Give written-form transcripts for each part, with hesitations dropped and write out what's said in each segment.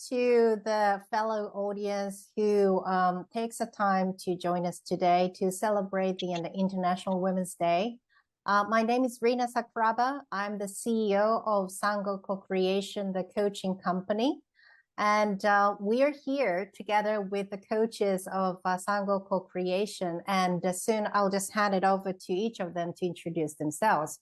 to the fellow audience who takes the time to join us today to celebrate the International Women's Day. My name is Rina Sakuraba. I'm the CEO of Sango Co-Creation, the coaching company. And we are here together with the coaches of Sango Co-Creation. And soon I'll just hand it over to each of them to introduce themselves.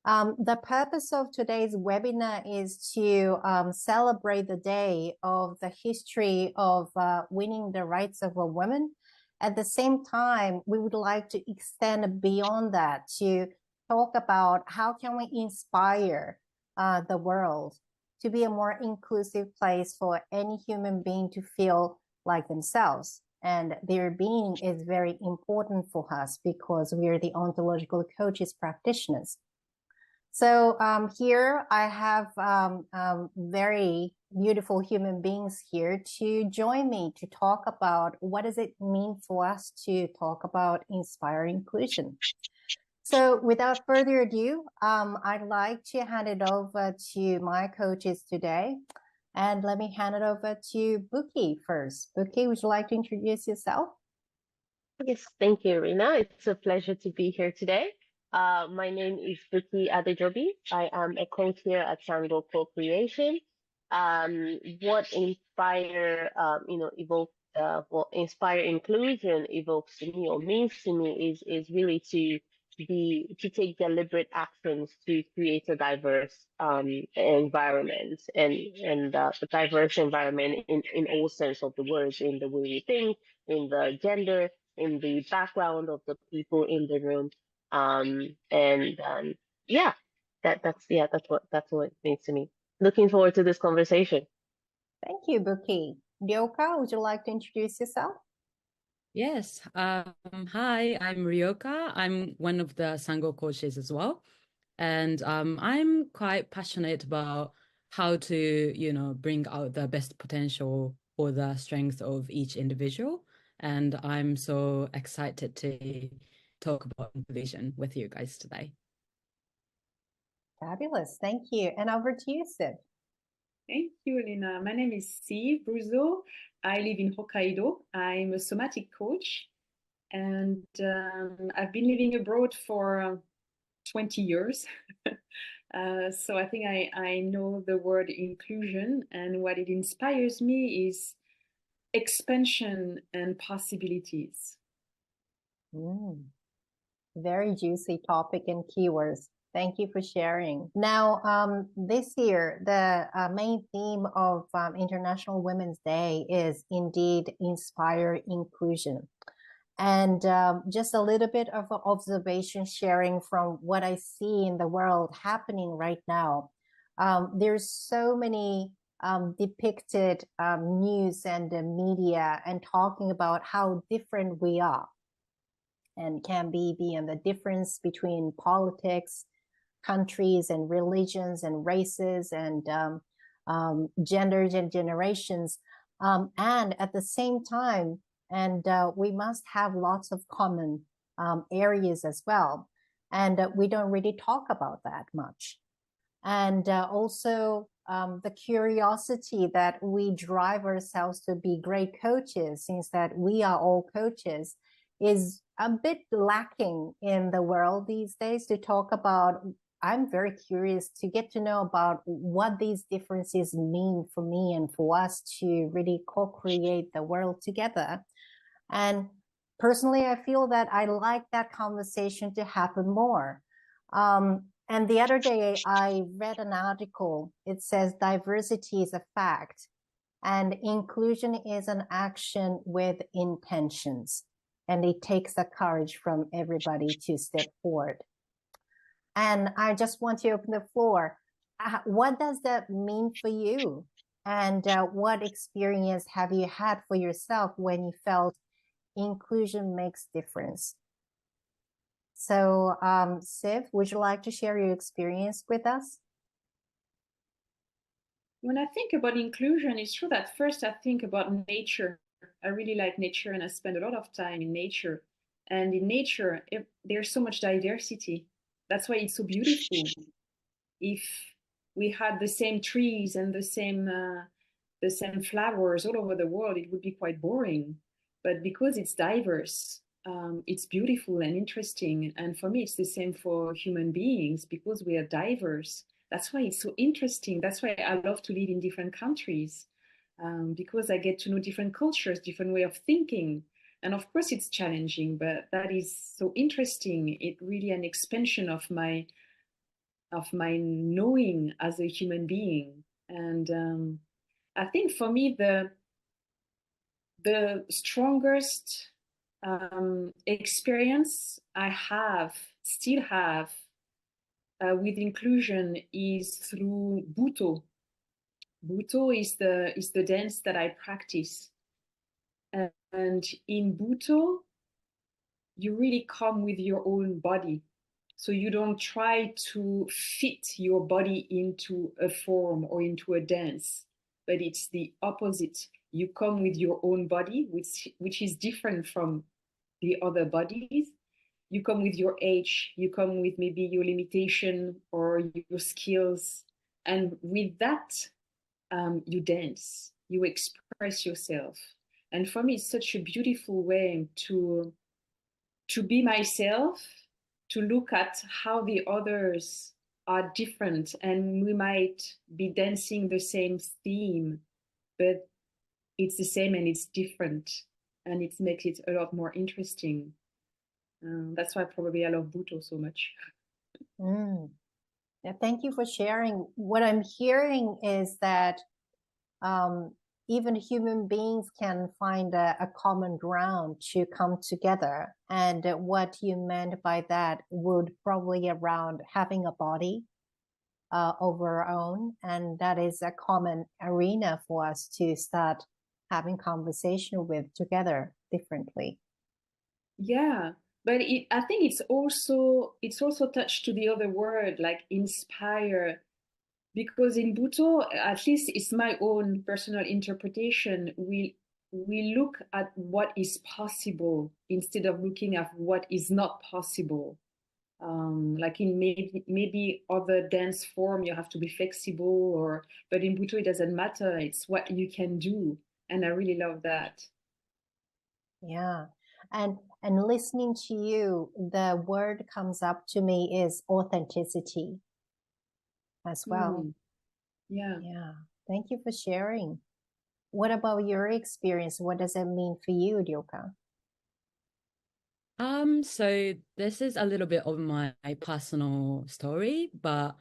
The purpose of today's webinar is to celebrate the day of the history of winning the rights of a woman. At the same time, we would like to extend beyond that to talk about how can we inspire the world to be a more inclusive place for any human being to feel like themselves. And their being is very important for us because we are the ontological coaches practitioners. So here I have very beautiful human beings here to join me to talk about what does it mean for us to talk about inspire inclusion. So without further ado, I'd like to hand it over to my coaches today. And let me hand it over to Buki first. Buki, would you like to introduce yourself? Yes, thank you, Rina. It's a pleasure to be here today. My name is Buki Adejobi. I am a coach here at Sango Co-Creation. What inspire inclusion evokes to me or means to me is really to take deliberate actions to create a diverse environment and a diverse environment in all sense of the words, in the way we think, in the gender, in the background of the people in the room. That's what it means to me. Looking forward to this conversation. Thank you, Buki. Ryoka, would you like to introduce yourself? Yes. Hi, I'm Ryoka. I'm one of the Sango coaches as well. And I'm quite passionate about how to, bring out the best potential or the strengths of each individual. And I'm so excited to talk about inclusion with you guys today. Fabulous. Thank you. And over to you, Sid. Thank you, Lina. My name is Siv Bruzo. I live in Hokkaido. I'm a somatic coach, and I've been living abroad for 20 years. So I think I know the word inclusion, and what it inspires me is expansion and possibilities. Very juicy topic and keywords. Thank you for sharing. Now, this year, the main theme of International Women's Day is indeed inspire inclusion. And just a little bit of observation sharing from what I see in the world happening right now. There's so many depicted news and media and talking about how different we are. And can be the difference between politics, countries and religions and races and genders and generations. And at the same time, we must have lots of common areas as well. And we don't really talk about that much. And also the curiosity that we drive ourselves to be great coaches, since that we are all coaches, is a bit lacking in the world these days to talk about. I'm very curious to get to know about what these differences mean for me and for us to really co-create the world together. And personally, I feel that I like that conversation to happen more. And the other day, I read an article. It says diversity is a fact and inclusion is an action with intentions. And it takes the courage from everybody to step forward. And I just want to open the floor. What does that mean for you? And what experience have you had for yourself when you felt inclusion makes difference? So, Siv, would you like to share your experience with us? When I think about inclusion, it's true that first I think about nature. I really like nature and I spend a lot of time in nature. And in nature, there's so much diversity. That's why it's so beautiful. If we had the same trees and the same the same flowers all over the world, it would be quite boring. But because it's diverse, it's beautiful and interesting. And for me, it's the same for human beings because we are diverse. That's why it's so interesting. That's why I love to live in different countries, because I get to know different cultures, different way of thinking. And of course, it's challenging, but that is so interesting. It really an expansion of my knowing as a human being. And I think for me, the strongest experience I still have with inclusion is through Buto. Buto is the dance that I practice. And in Buto, you really come with your own body. So you don't try to fit your body into a form or into a dance, but it's the opposite. You come with your own body, which is different from the other bodies. You come with your age, you come with maybe your limitation or your skills. And with that, you dance, you express yourself. And for me, it's such a beautiful way to be myself, to look at how the others are different, and we might be dancing the same theme, but it's the same and it's different, and it makes it a lot more interesting. That's why probably I love Buto so much. Yeah, thank you for sharing. What I'm hearing is that even human beings can find a common ground to come together. And what you meant by that would probably around having a body of our own. And that is a common arena for us to start having conversation with together differently. Yeah, but I think it's also touched to the other word, like inspire. Because in Buto, at least it's my own personal interpretation, we look at what is possible instead of looking at what is not possible. Like in maybe other dance form, you have to be flexible, but in Buto, it doesn't matter. It's what you can do. And I really love that. Yeah. And listening to you, the word comes up to me is authenticity as well. Yeah. Thank you for sharing. What about your experience? What does it mean for you, Ryoka? So this is a little bit of my personal story, but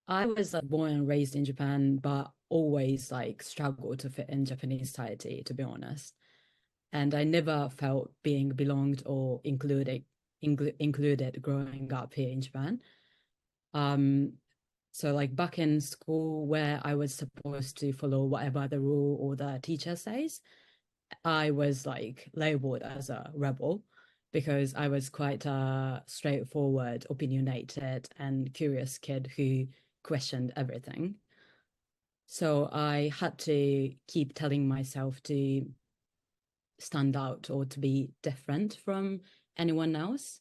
I was born and raised in Japan, but always struggled to fit in Japanese society, to be honest. And I never felt being belonged or included growing up here in Japan. So back in school where I was supposed to follow whatever the rule or the teacher says, I was labeled as a rebel because I was quite a straightforward, opinionated and curious kid who questioned everything. So I had to keep telling myself to stand out or to be different from anyone else.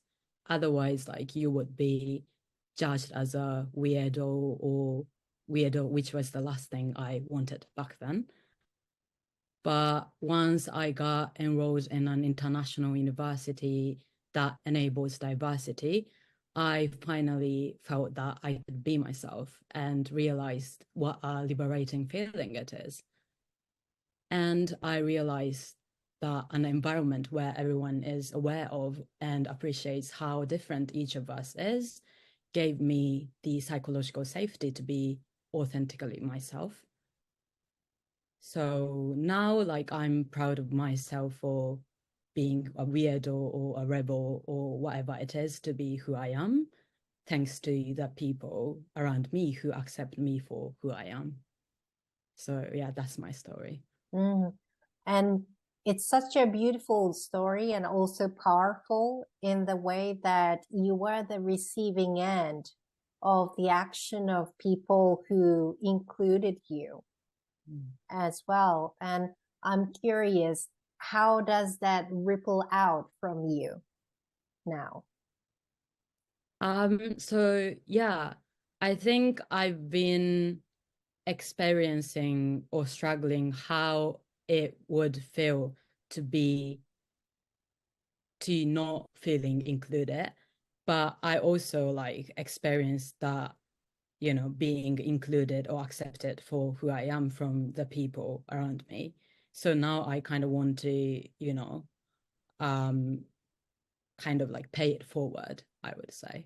Otherwise, you would be judged as a weirdo, which was the last thing I wanted back then. But once I got enrolled in an international university that enables diversity, I finally felt that I could be myself and realized what a liberating feeling it is. And I realized that an environment where everyone is aware of and appreciates how different each of us is gave me the psychological safety to be authentically myself. So now, I'm proud of myself for being a weirdo or a rebel or whatever it is to be who I am, thanks to the people around me who accept me for who I am. So yeah, that's my story. And it's such a beautiful story and also powerful in the way that you were the receiving end of the action of people who included you as well. And I'm curious, how does that ripple out from you now? So yeah, I think I've been experiencing or struggling how it would feel to not feeling included. But I also like experienced that, you know, being included or accepted for who I am from the people around me. So now I kind of want to, you know, kind of like pay it forward, I would say.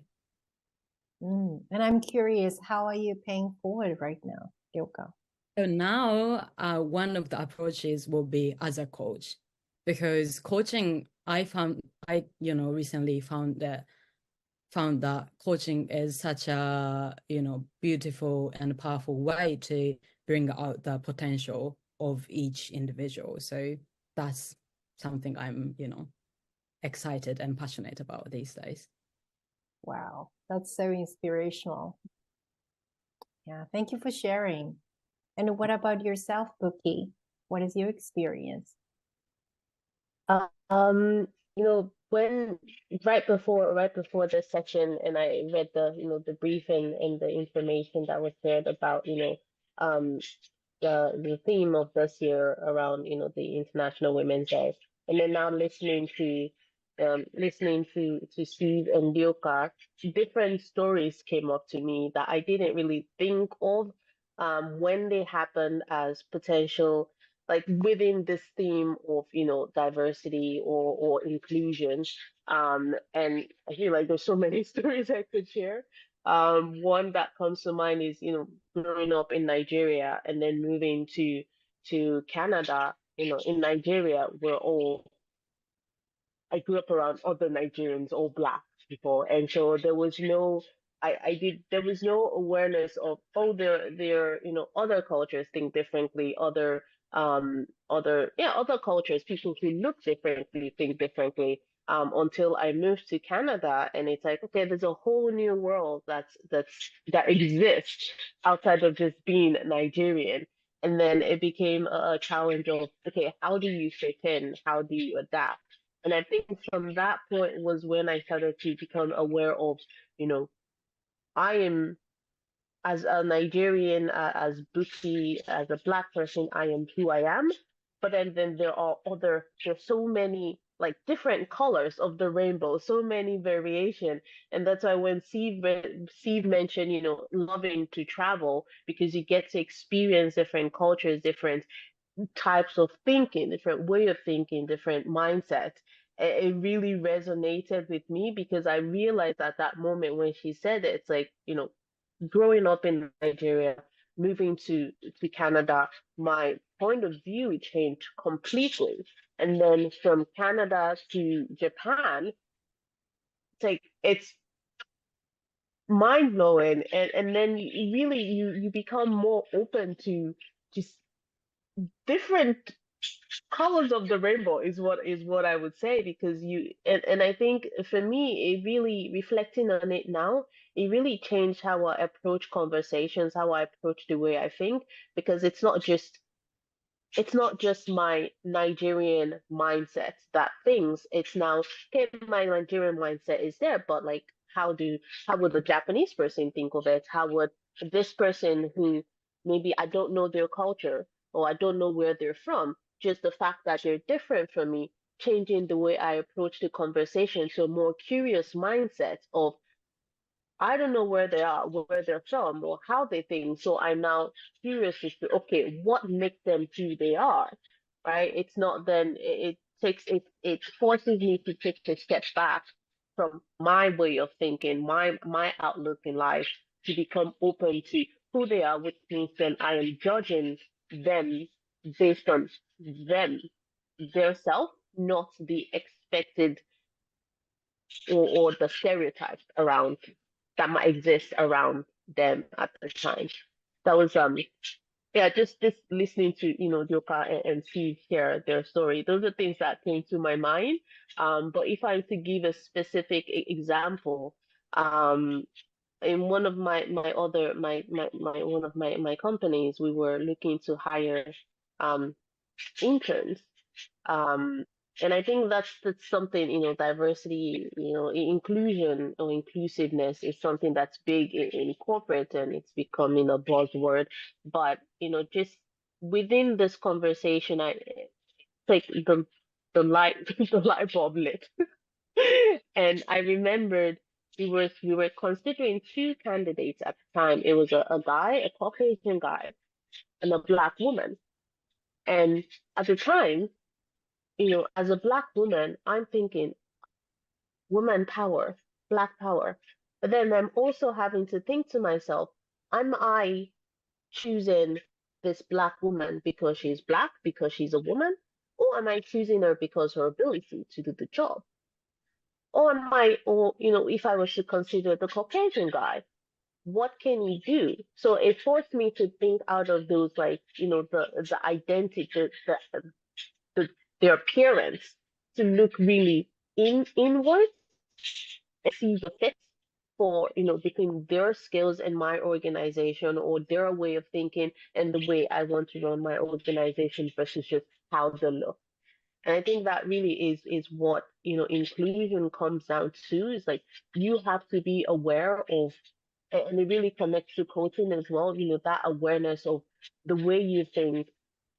And I'm curious, how are you paying forward right now, Ryoka? So now one of the approaches will be as a coach, because coaching, I you know, recently found that coaching is such a, you know, beautiful and powerful way to bring out the potential of each individual. So that's something I'm, you know, excited and passionate about these days. Wow, that's so inspirational. Yeah, thank you for sharing. And what about yourself, Buki? What is your experience? You know, when right before this session, and I read the, you know, the briefing and the information that was shared about, you know, the theme of this year around, you know, the International Women's Day, and then now listening to Steve and Ryoka, different stories came up to me that I didn't really think of when they happened as potential, like within this theme of, you know, diversity or inclusion. And I feel like there's so many stories I could share. One that comes to mind is, you know, growing up in Nigeria and then moving to Canada. You know, in Nigeria, I grew up around other Nigerians, all Black people, and so there was no, there was no awareness of, oh, there, you know, other cultures think differently, other cultures, people who look differently think differently. Until I moved to Canada, and it's like, okay, there's a whole new world that exists outside of just being Nigerian. And then it became a challenge of, okay, how do you fit in? How do you adapt? And I think from that point was when I started to become aware of, you know, I am, as a Nigerian, as Buki, as a Black person, I am who I am. But then there's so many like different colors of the rainbow, so many variation. And that's why when Steve mentioned, you know, loving to travel, because you get to experience different cultures, different types of thinking, different way of thinking, different mindsets. It really resonated with me because I realized at that moment when she said it, it's like, you know, growing up in Nigeria, moving to Canada, my point of view changed completely. And then from Canada to Japan, it's mind blowing. And then you become more open to just different colors of the rainbow is what I would say, because and I think for me, it really, reflecting on it now, it really changed how I approach conversations, how I approach the way I think, because it's not just my Nigerian mindset that thinks. It's now, okay, my Nigerian mindset is there, but like how would the Japanese person think of it? How would this person who maybe I don't know their culture or I don't know where they're from, just the fact that they're different from me, changing the way I approach the conversation to a more curious mindset of, I don't know where they are, where they're from, or how they think. So I'm now curious as to, okay, what makes them who they are, right? It's not then, it forces me to take a step back from my way of thinking, my outlook in life, to become open to who they are, which means then I am judging them based on them, their self, not the expected or the stereotypes around that might exist around them at the time. That was yeah, just listening to, you know, Ryoka and Steve share their story. Those are things that came to my mind. But if I were to give a specific example, in one of my one of my companies, we were looking to hire interns. And I think that's something, diversity, inclusion or inclusiveness is something that's big in corporate, and it's becoming a buzzword. But, just within this conversation, like the light the light bulb lit. And I remembered we were considering two candidates at the time. It was a guy, a Caucasian guy, and a Black woman. And at the time, as a Black woman, I'm thinking woman power, Black power. But then I'm also having to think to myself, am I choosing this Black woman because she's Black, because she's a woman? Or am I choosing her because her ability to do the job? Or if I was to consider the Caucasian guy, what can he do? So it forced me to think out of those, like, the identity, their appearance, to look really inward and see the fit for, between their skills and my organization, or their way of thinking and the way I want to run my organization versus just how they look. And I think that really is what, inclusion comes down to, is like, you have to be aware of, and it really connects to coaching as well, that awareness of the way you think,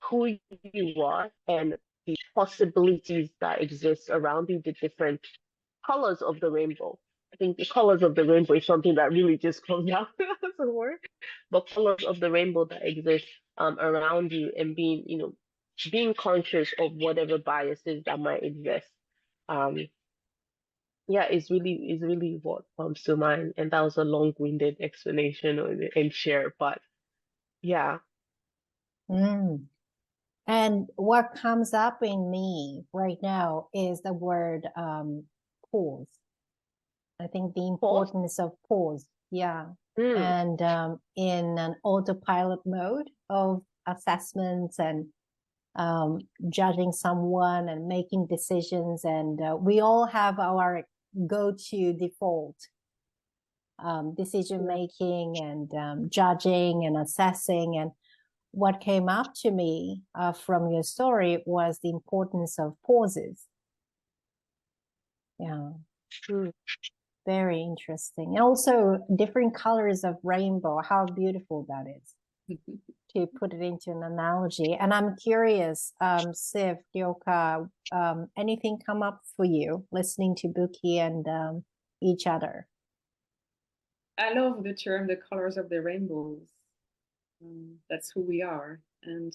who you are, and the possibilities that exist around you, the different colors of the rainbow. I think the colors of the rainbow is something that really just comes out as a word, but colors of the rainbow that exist around you, and being conscious of whatever biases that might exist. Yeah, is really what comes to mind. And that was a long-winded explanation and share, but yeah. And what comes up in me right now is the word pause. I think the importance of pause. Yeah. And in an autopilot mode of assessments and judging someone and making decisions, and we all have our go-to default decision making and judging and assessing. And what came up to me from your story was the importance of pauses. Yeah. Very interesting. And also different colors of rainbow, how beautiful that is. To put it into an analogy. And I'm curious, Siv, Ryoka, anything come up for you listening to Buki and each other? I love the term, the colors of the rainbows. That's who we are. And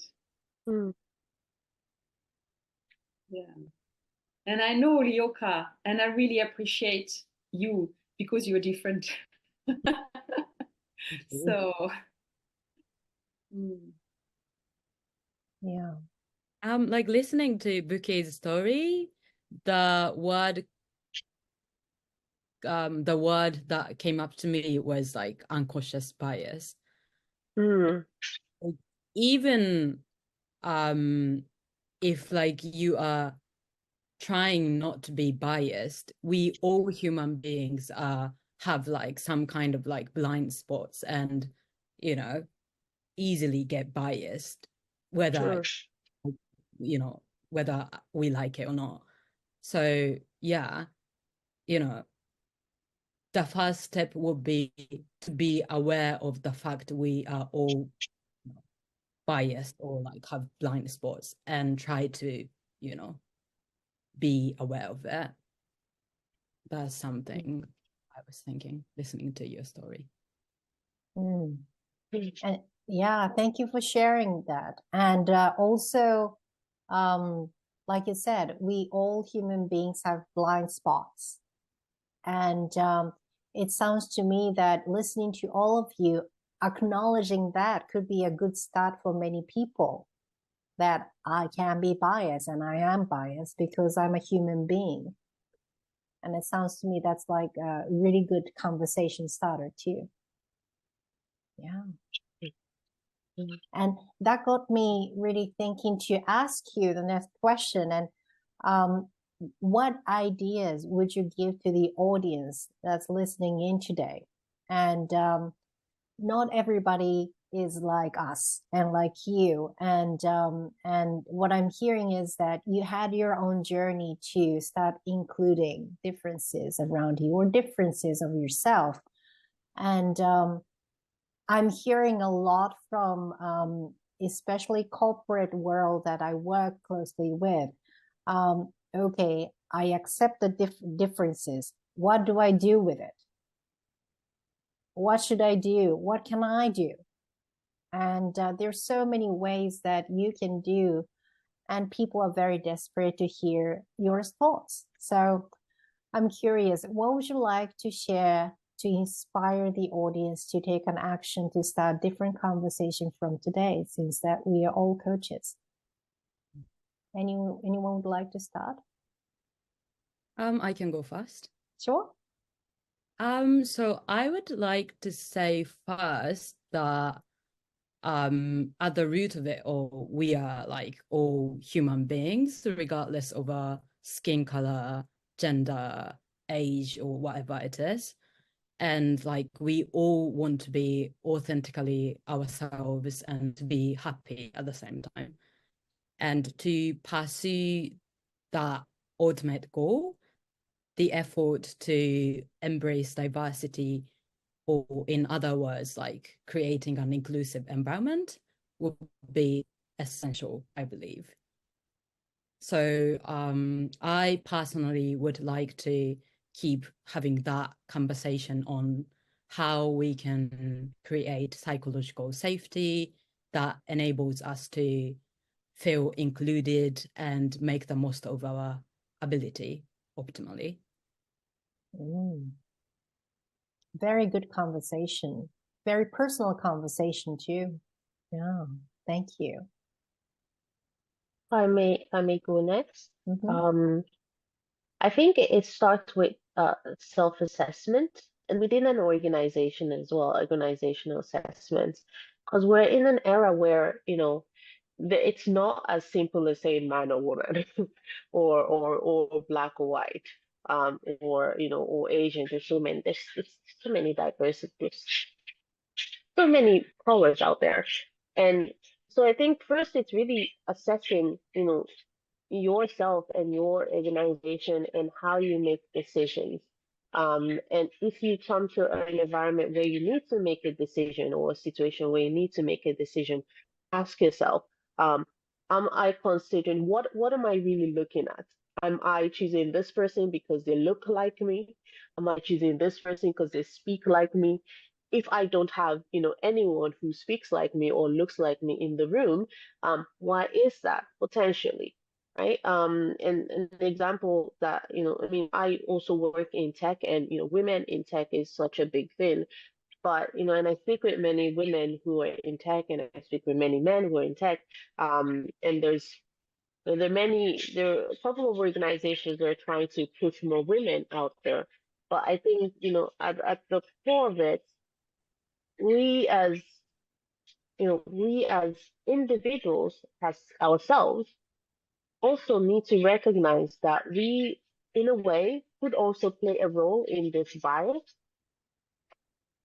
yeah. And I know Ryoka, and I really appreciate you because you're different. So yeah. Like listening to Buki's story, the word that came up to me was like unconscious bias. Even if like you are trying not to be biased, we all human beings have like some kind of like blind spots, and easily get biased, whether whether we like it or not. So yeah, the first step would be to be aware of the fact we are all biased or like have blind spots, and try to be aware of that. That's something I was thinking listening to your story. And yeah, thank you for sharing that. And also, like you said, we all human beings have blind spots. And it sounds to me that listening to all of you, acknowledging that could be a good start for many people, that I can be biased and I am biased because I'm a human being. And it sounds to me that's like a really good conversation starter too. Yeah. And that got me really thinking to ask you the next question. And what ideas would you give to the audience that's listening in today? And not everybody is like us and like you. And what I'm hearing is that you had your own journey to start including differences around you or differences of yourself. And I'm hearing a lot from especially corporate world that I work closely with. Okay, I accept the differences. What do I do with it? What should I do? What can I do? And there's so many ways that you can do, and people are very desperate to hear your thoughts. So I'm curious, what would you like to share to inspire the audience to take an action to start different conversation from today, since that we are all coaches? Anyone would like to start? I can go first. Sure. So I would like to say first that at the root of it all, we are like all human beings, regardless of our skin color, gender, age, or whatever it is. And like we all want to be authentically ourselves and to be happy at the same time. And to pursue that ultimate goal, the effort to embrace diversity, or in other words, like creating an inclusive environment, would be essential, I believe. So I personally would like to keep having that conversation on how we can create psychological safety that enables us to feel included and make the most of our ability optimally. Very good conversation. Very personal conversation too. Yeah, thank you. If I may go next. Mm-hmm. I think it starts with self-assessment, and within an organization as well, organizational assessments, because we're in an era where, you know, it's not as simple as saying man or woman or black or white, or, you know, or Asian. There's so many diversity, so many colors out there. And so I think first it's really assessing, you know, yourself and your organization and how you make decisions. And if you come to an environment where you need to make a decision, or a situation where you need to make a decision, ask yourself, am I considering what am I really looking at? Am I choosing this person because they look like me? Am I choosing this person because they speak like me? If I don't have, you know, anyone who speaks like me or looks like me in the room, why is that potentially? Right. And the example that, you know, I mean, I also work in tech, and, you know, women in tech is such a big thing. But, you know, and I speak with many women who are in tech, and I speak with many men who are in tech. And there are a couple of organizations that are trying to push more women out there. But I think, you know, at the core of it, we as individuals, as ourselves, also need to recognize that we, in a way, could also play a role in this bias.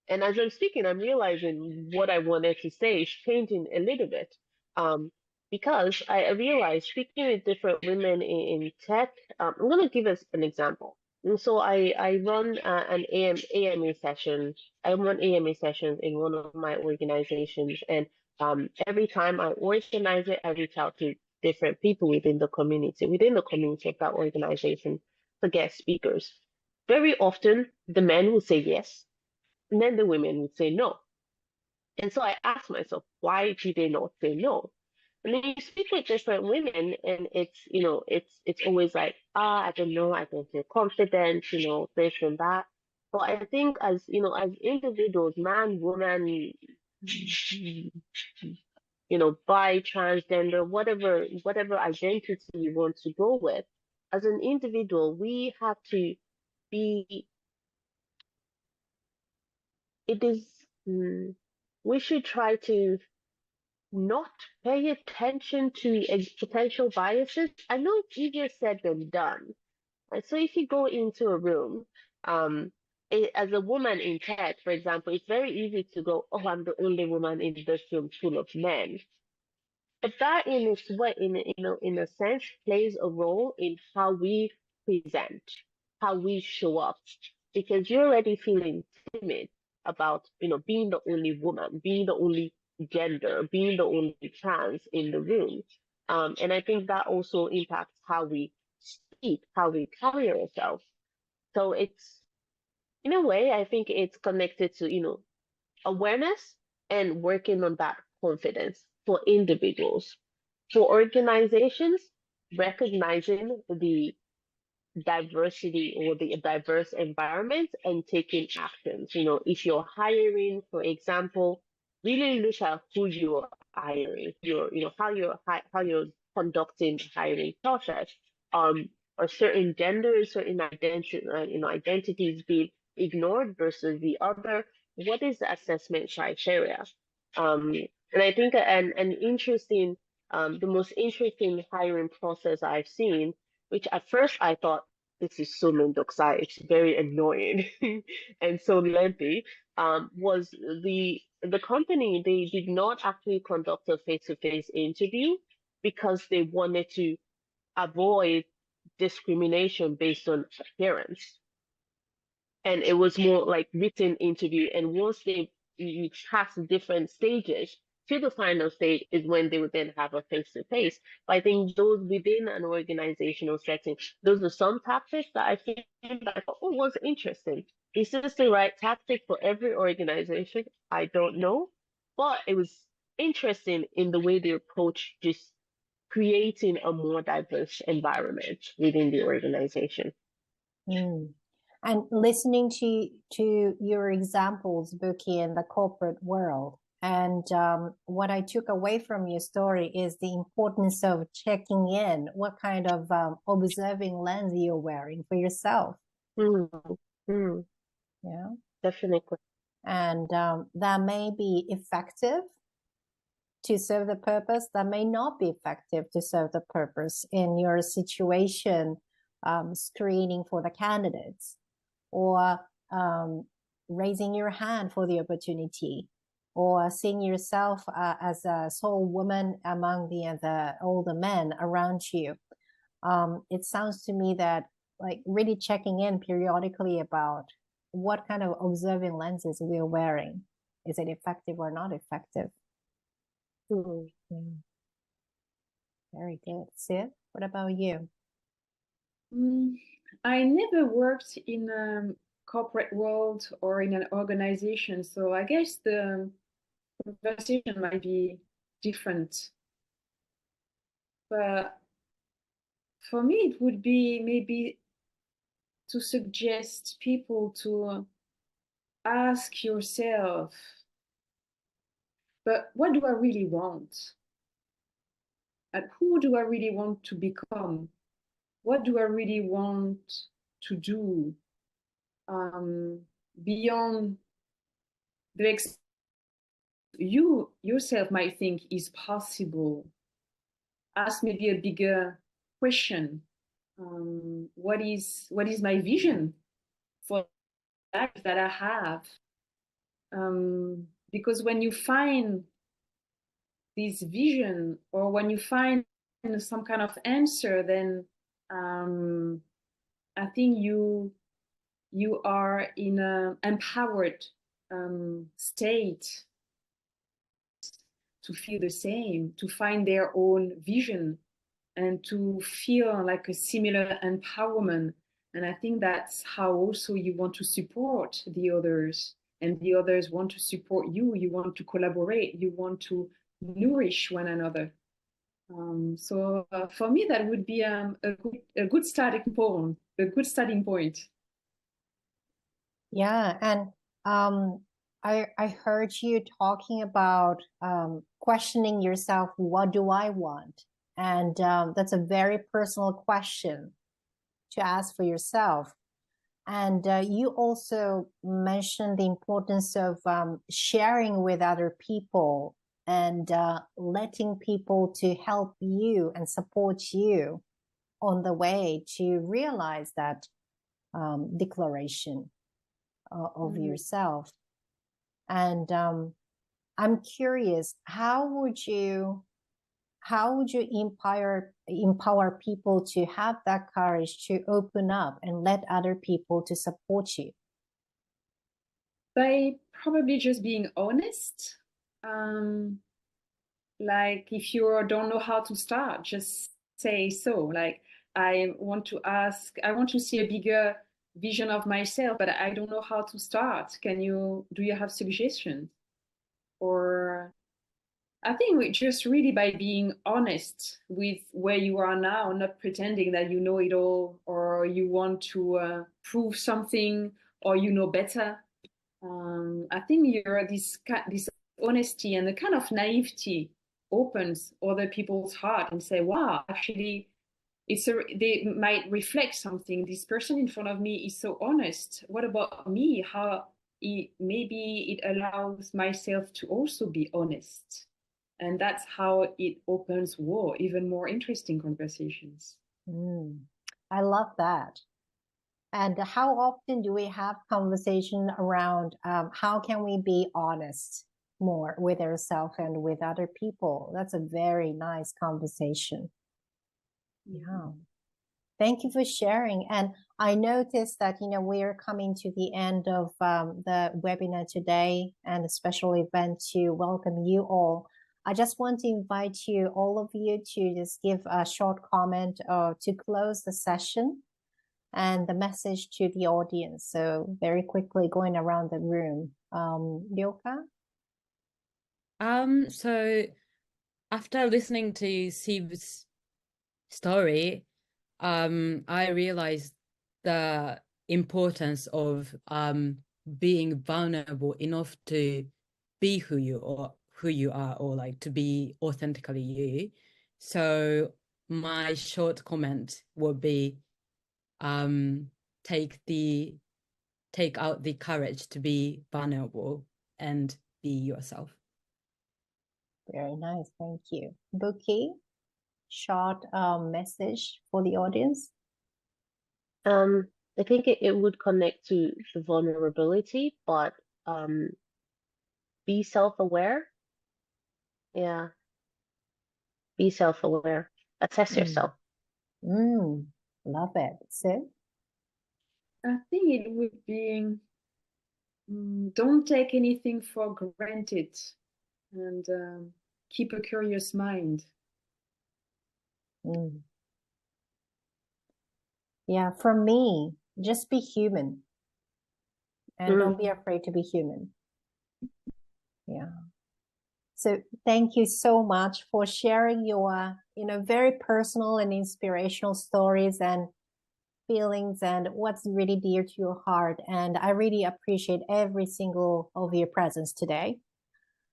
And as I'm speaking, I'm realizing what I wanted to say is changing a little bit. Because I realized, speaking with different women in tech, I'm going to give us an example. And so I run an AMA session. I run AMA sessions in one of my organizations. And every time I organize it, I reach out to different people within the community of that organization, to guest speakers. Very often, the men will say yes, and then the women would say no. And so I asked myself, why do they not say no? And then you speak with different women, and it's, you know, it's always like, I don't know, I don't feel confident, you know, this and that. But I think, as you know, as individuals, man, woman, you know, bi, transgender, whatever identity you want to go with, as an individual, we have to be. We should try to not pay attention to potential biases. I know it's easier said than done. Right? So if you go into a room, as a woman in tech, for example, it's very easy to go, oh, I'm the only woman in this room full of men. But that in its way, in a sense, plays a role in how we present, how we show up, because you're already feeling timid about, being the only woman, being the only gender, being the only trans in the room. And I think that also impacts how we speak, how we carry ourselves. So it's, in a way, I think it's connected to, awareness and working on that confidence for individuals. For organizations, recognizing the diversity or the diverse environment and taking actions. If you're hiring, for example, really look at who you're hiring, how you're conducting the hiring process. Are certain genders, certain identities being ignored versus the other? What is the assessment criteria? And I think an interesting, the most interesting hiring process I've seen, which at first I thought this is so mendoza, it's very annoying and so lengthy, was the company, they did not actually conduct a face-to-face interview because they wanted to avoid discrimination based on appearance. And it was more like written interview. And once you pass different stages to the final stage is when they would then have a face-to-face. But I think those within an organizational setting, those are some tactics that I think that was interesting. Is this the right tactic for every organization? I don't know. But it was interesting in the way they approach just creating a more diverse environment within the organization. Mm. And listening to your examples, Buki, in the corporate world, and what I took away from your story is the importance of checking in, what kind of observing lens you're wearing for yourself. Yeah, definitely. And that may be effective to serve the purpose, that may not be effective to serve the purpose in your situation, screening for the candidates, or raising your hand for the opportunity, or seeing yourself as a sole woman among the older men around you. It sounds to me that like really checking in periodically about what kind of observing lenses we're wearing. Is it effective or not effective? Very good. Sid, what about you? I never worked in a corporate world or in an organization, so I guess the conversation might be different. But for me, it would be maybe to suggest people to ask yourself, but what do I really want? And who do I really want to become? What do I really want to do beyond the you yourself might think is possible? Ask maybe a bigger question. What is my vision for life that I have? Because when you find this vision, or when you find some kind of answer, then I think you are in an empowered state to feel the same, to find their own vision, and to feel like a similar empowerment. And I think that's how also you want to support the others, and the others want to support you. You want to collaborate. You want to nourish one another. So for me, that would be a good starting point. A good starting point. Yeah, and I heard you talking about questioning yourself. What do I want? And that's a very personal question to ask for yourself. And you also mentioned the importance of sharing with other people and letting people to help you and support you on the way to realize that declaration. of yourself. And I'm curious, how would you empower people to have that courage to open up and let other people to support you? By probably just being honest. Like if you don't know how to start, just say so. Like, I want to see a bigger vision of myself, but I don't know how to start. Do you have suggestions? Or I think just really by being honest with where you are now, not pretending that you know it all, or you want to prove something, or you know better. I think this honesty and the kind of naivety opens other people's heart and say, wow, actually, they might reflect something. This person in front of me is so honest. What about me? Maybe it allows myself to also be honest. And that's how it opens even more interesting conversations. I love that. And how often do we have conversation around how can we be honest more with ourselves and with other people? That's a very nice conversation. Yeah. Thank you for sharing. And I noticed that, we are coming to the end of the webinar today and a special event to welcome you all. I just want to invite all of you to just give a short comment to close the session and the message to the audience. So very quickly going around the room. Ryoka? So after listening to Siv's story, I realized the importance of being vulnerable enough to be who you are, or like to be authentically you. So my short comment would be take out the courage to be vulnerable and be yourself. Very nice, thank you. Buki, short message for the audience? I think it would connect to the vulnerability, but be self-aware. Yeah. Be self-aware. Assess yourself. Love it. Sid? I think it would be don't take anything for granted, and keep a curious mind. Yeah, for me, just be human. And don't be afraid to be human. Yeah. So thank you so much for sharing your, very personal and inspirational stories and feelings and what's really dear to your heart. And I really appreciate every single of your presence today.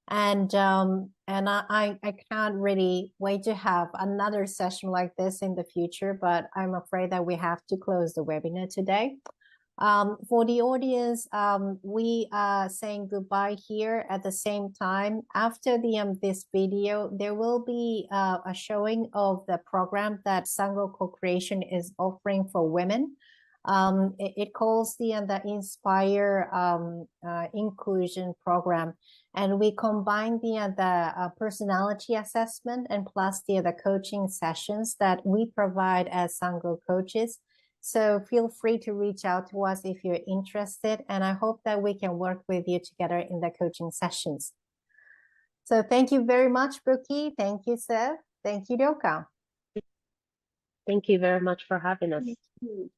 And I can't really wait to have another session like this in the future, but I'm afraid that we have to close the webinar today. For the audience, we are saying goodbye here. At the same time, after this video, there will be a showing of the program that Sango Co-Creation is offering for women. It calls the Inspire Inclusion Program, and we combine the personality assessment and plus the coaching sessions that we provide as Sango coaches. So feel free to reach out to us if you're interested, and I hope that we can work with you together in the coaching sessions. So thank you very much, Buki. Thank you, Seth. Thank you, Ryoka. Thank you very much for having us. Thank you.